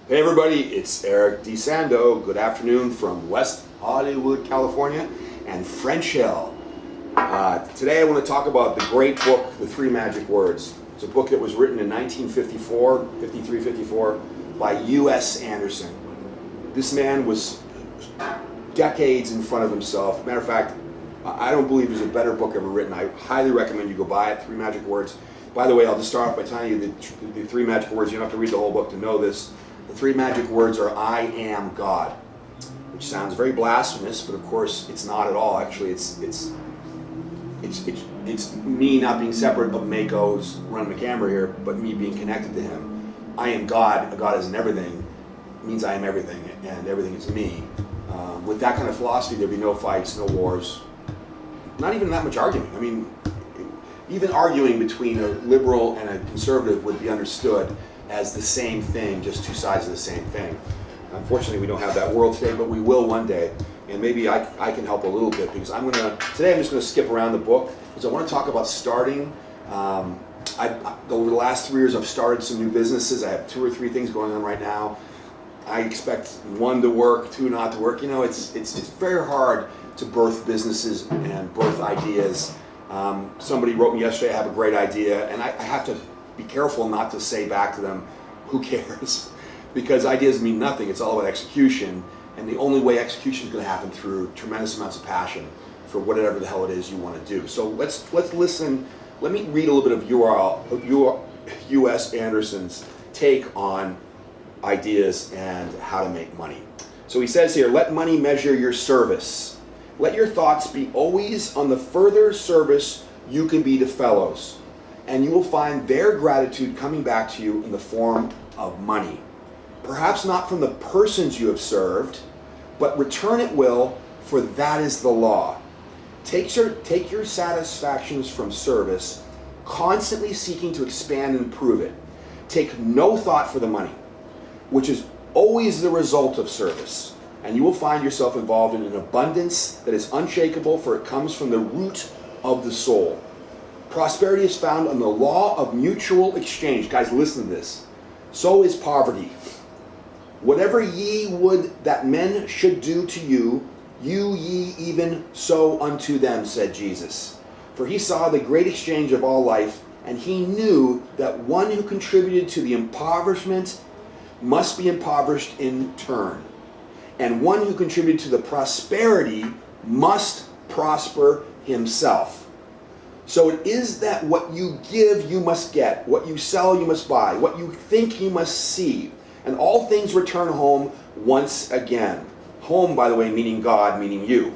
Hey everybody, it's Eric DeSando. Good afternoon from West Hollywood, California, and French Hill. Today I want to talk about the great book, The Three Magic Words. It's a book that was written in 1954, 53, 54, by U.S. Anderson. This man was decades in front of himself. Matter of fact, I don't believe there's a better book ever written. I highly recommend you go buy it, Three Magic Words. By the way, I'll just start off by telling you the three magic words. You don't have to read the whole book to know this. The three magic words are I am God, which sounds very blasphemous, but of course it's not at all. Actually, it's me not being separate of Mako, who's running the camera here, but me being connected to him. I am God. God is in everything. Means I am everything, and everything is me. With that kind of philosophy, there'd be no fights, no wars, not even that much arguing. I mean, even arguing between a liberal and a conservative would be understood as the same thing, just two sides of the same thing. Unfortunately, we don't have that world today, but we will one day. And maybe I can help a little bit, because today I'm just going to skip around the book, because I want to talk about starting. Over the last 3 years, I've started some new businesses. I have 2 or 3 things going on right now. I expect 1 to work, 2 not to work. You know, it's very hard to birth businesses and birth ideas. Somebody wrote me yesterday, I have a great idea, and I have to be careful not to say back to them, who cares? Because ideas mean nothing. It's all about execution, and the only way execution is going to happen through tremendous amounts of passion for whatever the hell it is you want to do. So let's listen. Let me read a little bit of U.S. Anderson's take on ideas and how to make money. So he says here, let money measure your service. Let your thoughts be always on the further service you can be to fellows, and you will find their gratitude coming back to you in the form of money. Perhaps not from the persons you have served, but return it will, for that is the law. Take your satisfactions from service, constantly seeking to expand and improve it. Take no thought for the money, which is always the result of service, and you will find yourself involved in an abundance that is unshakable, for it comes from the root of the soul. Prosperity is found on the law of mutual exchange. Guys, listen to this. So is poverty. Whatever ye would that men should do to you, do ye even so unto them, said Jesus. For he saw the great exchange of all life, and he knew that one who contributed to the impoverishment must be impoverished in turn. And one who contributed to the prosperity must prosper himself. So it is that what you give, you must get. What you sell, you must buy. What you think, you must see. And all things return home once again. Home, by the way, meaning God, meaning you.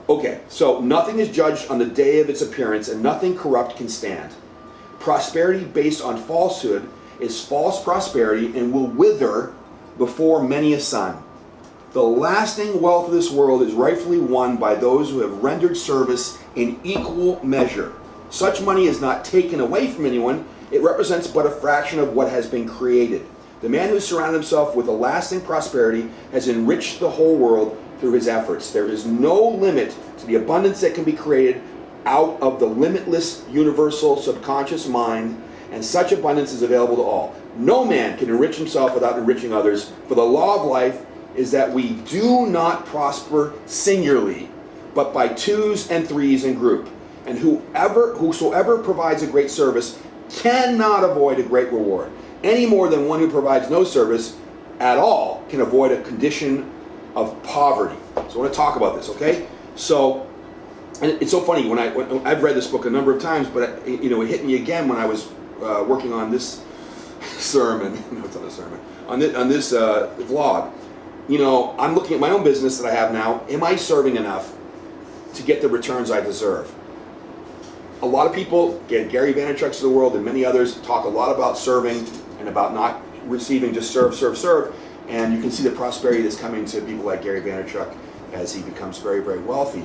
Okay, so nothing is judged on the day of its appearance, and nothing corrupt can stand. Prosperity based on falsehood is false prosperity and will wither before many a sun. The lasting wealth of this world is rightfully won by those who have rendered service in equal measure. Such money is not taken away from anyone. It represents but a fraction of what has been created. The man who surrounded himself with a lasting prosperity has enriched the whole world through his efforts. There is no limit to the abundance that can be created out of the limitless universal subconscious mind, and such abundance is available to all. No man can enrich himself without enriching others, for the law of life is that we do not prosper singularly, but by twos and threes in group. And whosoever provides a great service cannot avoid a great reward, any more than one who provides no service at all can avoid a condition of poverty. So I want to talk about this, okay? So, and it's so funny, when I've read this book a number of times, but it hit me again when I was working on this sermon. No, it's not a sermon. On this vlog. I'm looking at my own business that I have now. Am I serving enough to get the returns I deserve? A lot of people, Gary Vaynerchuk's of the world and many others, talk a lot about serving and about not receiving, just serve, serve, serve. And you can see the prosperity that's coming to people like Gary Vaynerchuk as he becomes very, very wealthy.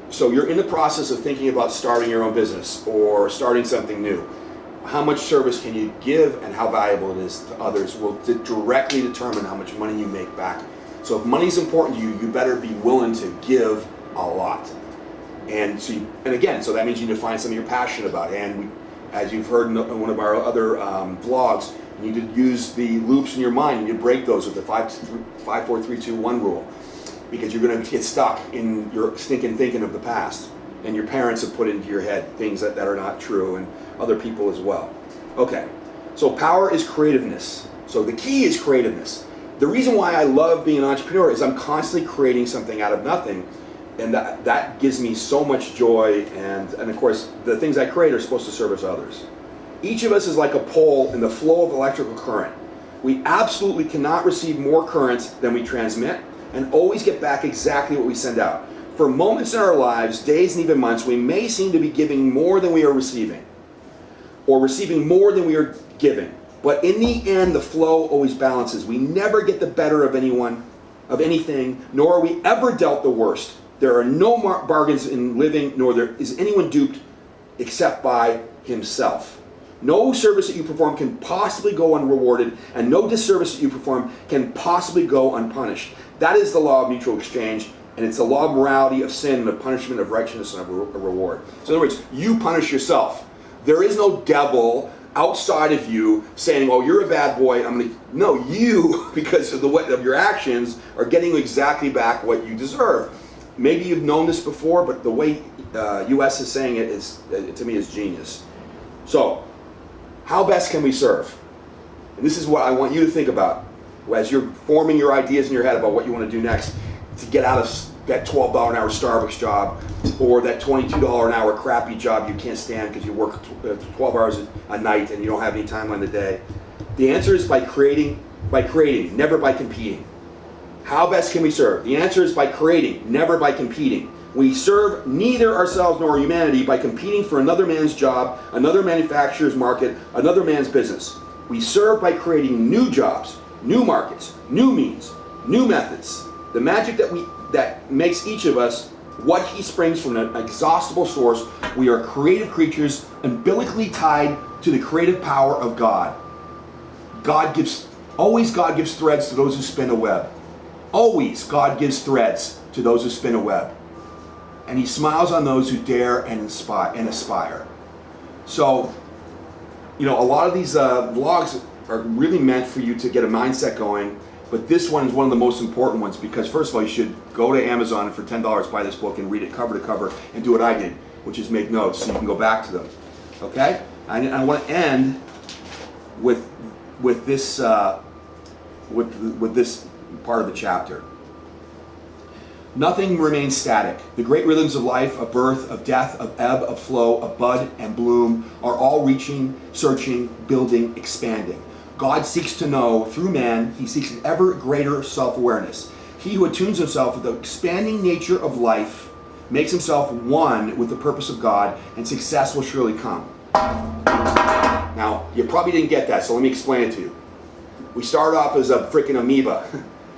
So you're in the process of thinking about starting your own business or starting something new. How much service can you give and how valuable it is to others will directly determine how much money you make back. So if money's important to you, you better be willing to give a lot. And so that means you need to find something you're passionate about. And as you've heard in one of our other vlogs, You need to use the loops in your mind. You need to break those with the 5, 4, 3, 2, 1 rule, because you're going to get stuck in your stinking thinking of the past. And your parents have put into your head things that are not true, and other people as well. Okay, so power is creativeness. So the key is creativeness. The reason why I love being an entrepreneur is I'm constantly creating something out of nothing, and that gives me so much joy, and of course the things I create are supposed to service others. Each of us is like a pole in the flow of electrical current. We absolutely cannot receive more current than we transmit, and always get back exactly what we send out. For moments in our lives, days and even months, we may seem to be giving more than we are receiving, or receiving more than we are giving. But in the end, the flow always balances. We never get the better of anyone, of anything, nor are we ever dealt the worst. There are no bargains in living, nor is anyone duped except by himself. No service that you perform can possibly go unrewarded, and no disservice that you perform can possibly go unpunished. That is the law of mutual exchange, and it's the law of morality, of sin, and of punishment, of righteousness, and of a reward. So in other words, you punish yourself. There is no devil outside of you saying, oh, you're a bad boy, no, you, because of the way of your actions, are getting exactly back what you deserve. Maybe you've known this before, but the way US is saying it is, to me, is genius. So, how best can we serve? And this is what I want you to think about as you're forming your ideas in your head about what you want to do next to get out of that $12 an hour Starbucks job, or that $22 an hour crappy job you can't stand because you work 12 hours a night and you don't have any time on the day. The answer is by creating, never by competing. How best can we serve? The answer is by creating, never by competing. We serve neither ourselves nor humanity by competing for another man's job, another manufacturer's market, another man's business. We serve by creating new jobs, new markets, new means, new methods. The magic that makes each of us what he springs from an inexhaustible source. We are creative creatures umbilically tied to the creative power of God. Always God gives threads to those who spin a web. Always God gives threads to those who spin a web. And he smiles on those who dare and aspire. So, a lot of these vlogs are really meant for you to get a mindset going. But this one is one of the most important ones, because first of all, you should go to Amazon and for $10 buy this book and read it cover to cover and do what I did, which is make notes so you can go back to them. Okay? And I want to end with this with this part of the chapter. Nothing remains static. The great rhythms of life, of birth, of death, of ebb, of flow, of bud and bloom are all reaching, searching, building, expanding. God seeks to know through man. He seeks an ever greater self-awareness. He who attunes himself with the expanding nature of life makes himself one with the purpose of God, and success will surely come. Now, you probably didn't get that, so let me explain it to you. We start off as a freaking amoeba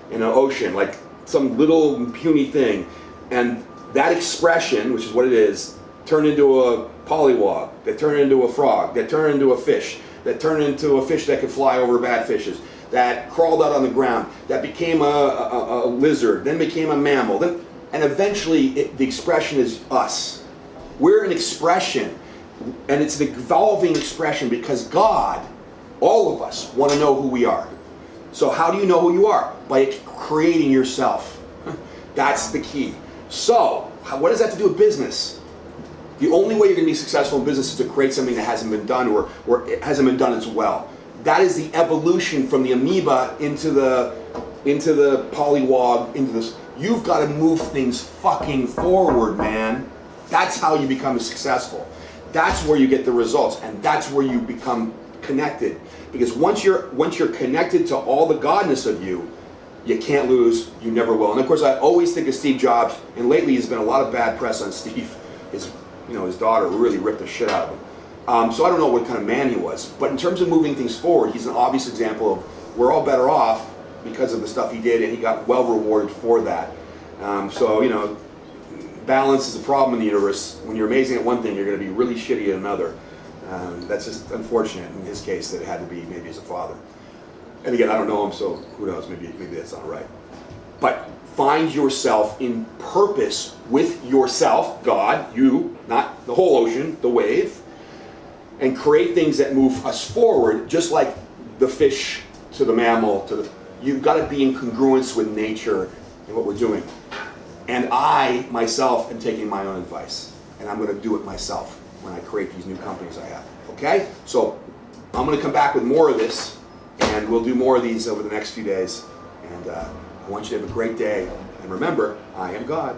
in an ocean, like some little puny thing, and that expression, which is what it is, turned into a pollywog, that turned into a frog, that turned into a fish, that turned into a fish that could fly over bad fishes, that crawled out on the ground, that became a lizard, then became a mammal, and eventually the expression is us. We're an expression, and it's an evolving expression, because God, all of us, want to know who we are. So how do you know who you are? By creating yourself. That's the key. So, what does that have to do with business? The only way you're going to be successful in business is to create something that hasn't been done, or it hasn't been done as well. That is the evolution from the amoeba into the pollywog, into this. You've got to move things fucking forward, man. That's how you become successful. That's where you get the results, and that's where you become connected. Because once you're connected to all the godness of you, you can't lose. You never will. And of course, I always think of Steve Jobs, and lately there's been a lot of bad press on Steve. His daughter really ripped the shit out of him. So I don't know what kind of man he was. But in terms of moving things forward, he's an obvious example of we're all better off because of the stuff he did, and he got well rewarded for that. Balance is a problem in the universe. When you're amazing at one thing, you're going to be really shitty at another. That's just unfortunate in his case that it had to be maybe as a father. And again, I don't know him, so who knows, maybe that's not right. But find yourself in purpose with yourself, God, you, not the whole ocean, the wave, and create things that move us forward, just like the fish to the mammal to the, you've got to be in congruence with nature and what we're doing. And I myself am taking my own advice, and I'm going to do it myself when I create these new companies I have. Okay? So I'm going to come back with more of this, and we'll do more of these over the next few days. And I want you to have a great day. And remember, I am God.